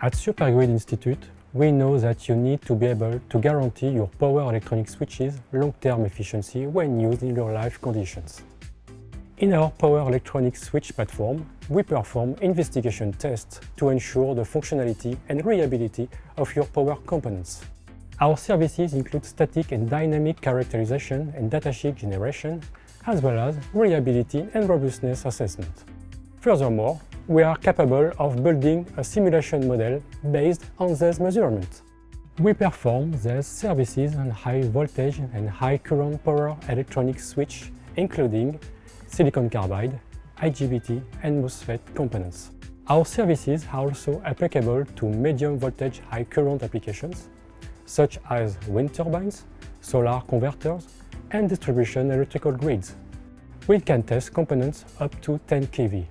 At SuperGrid Institute, we know that you need to be able to guarantee your power electronic switches long-term efficiency when used in real-life conditions. In our power electronic switch platform, we perform investigation tests to ensure the functionality and reliability of your power components. Our services include static and dynamic characterization and datasheet generation, as well as reliability and robustness assessment. Furthermore, we are capable of building a simulation model based on these measurements. We perform these services on high voltage and high current power electronic switch, including silicon carbide, IGBT and Mosfet components. Our services are also applicable to medium voltage high current applications, such as wind turbines, solar converters, and distribution electrical grids. We can test components up to 10 kV.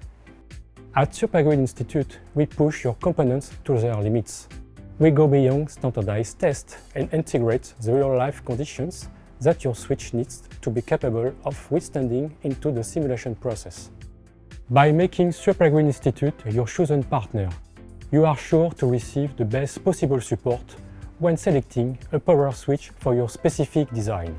At SuperGrid Institute, we push your components to their limits. We go beyond standardized tests and integrate the real-life conditions that your switch needs to be capable of withstanding into the simulation process. By making SuperGrid Institute your chosen partner, you are sure to receive the best possible support when selecting a power switch for your specific design.